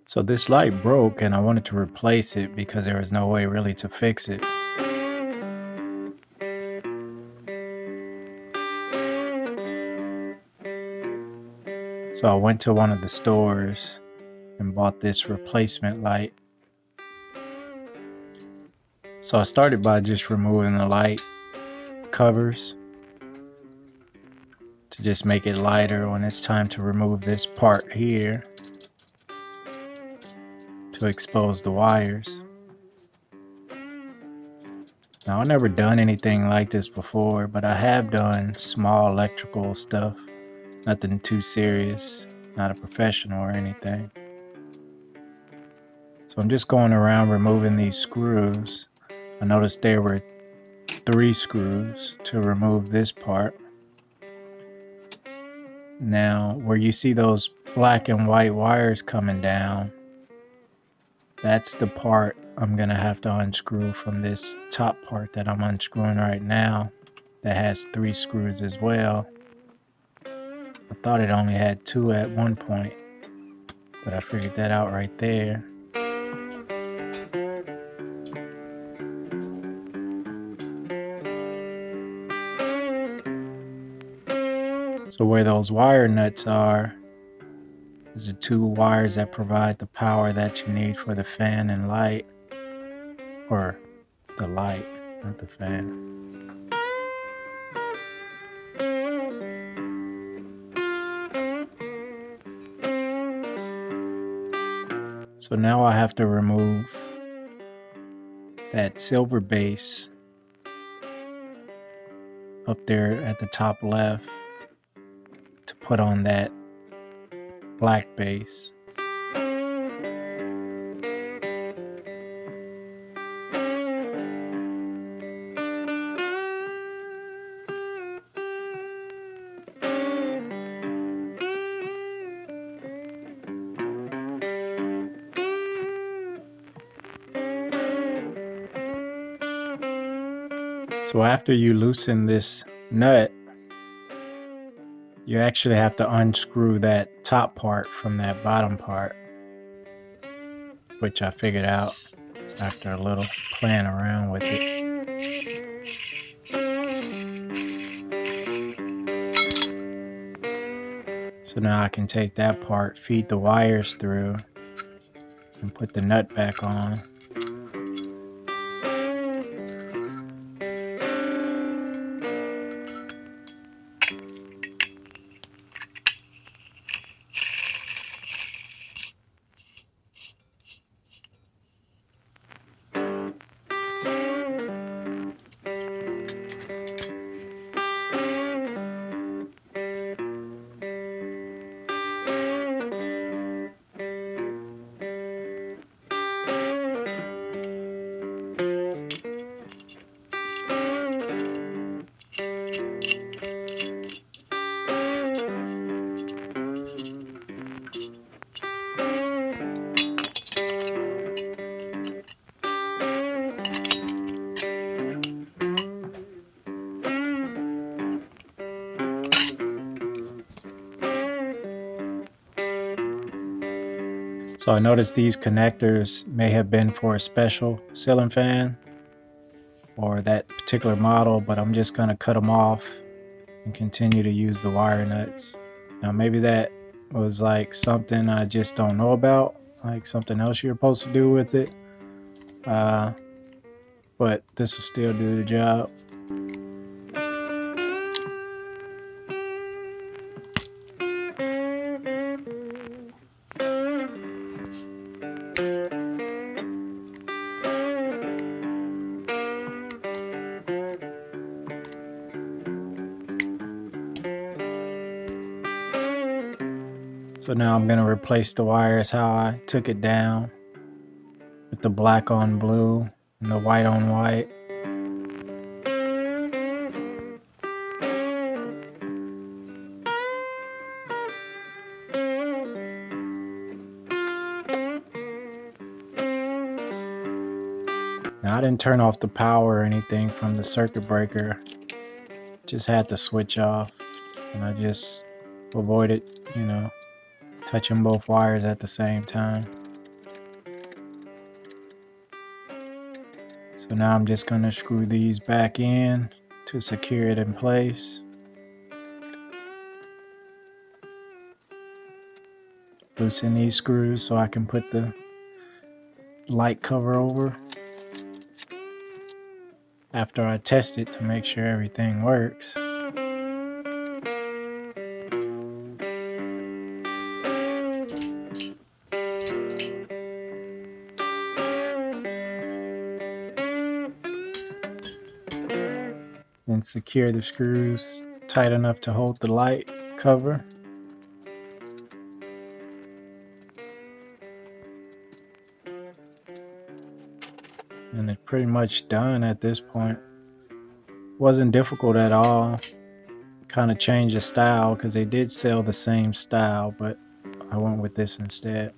So this light broke and I wanted to replace it because there was no way really to fix it. So I went to one of the stores and bought this replacement light. So I started by just removing the light covers to just make it lighter when it's time to remove this part here to expose the wires. Now, I've never done anything like this before, but I have done small electrical stuff, nothing too serious, not a professional or anything. So I'm just going around removing these screws. I noticed there were 3 screws to remove this part. Now, where you see those black and white wires coming down, that's the part I'm gonna have to unscrew from this top part that I'm unscrewing right now that has 3 screws as well. I thought it only had 2 at one point, but I figured that out right there. So where those wire nuts are is the 2 wires that provide the power that you need for the fan and light, or the light, not the fan. So now I have to remove that silver base up there at the top left to put on that black base. So after you loosen this nut, you actually have to unscrew that top part from that bottom part, which I figured out after a little playing around with it. So now I can take that part, feed the wires through, and put the nut back on. So I noticed these connectors may have been for a special ceiling fan or that particular model, but I'm just gonna cut them off and continue to use the wire nuts. Now maybe that was like something I just don't know about, like something else you're supposed to do with it. But this will still do the job. So now I'm going to replace the wires how I took it down, with the black on blue and the white on white. Now I didn't turn off the power or anything from the circuit breaker, just had the switch off, and I just avoided, touching both wires at the same time. So now I'm just going to screw these back in to secure it in place. Loosen these screws so I can put the light cover over after I test it to make sure everything works. And secure the screws tight enough to hold the light cover. And it's pretty much done at this point. Wasn't difficult at all. Kind of changed the style because they did sell the same style, but I went with this instead.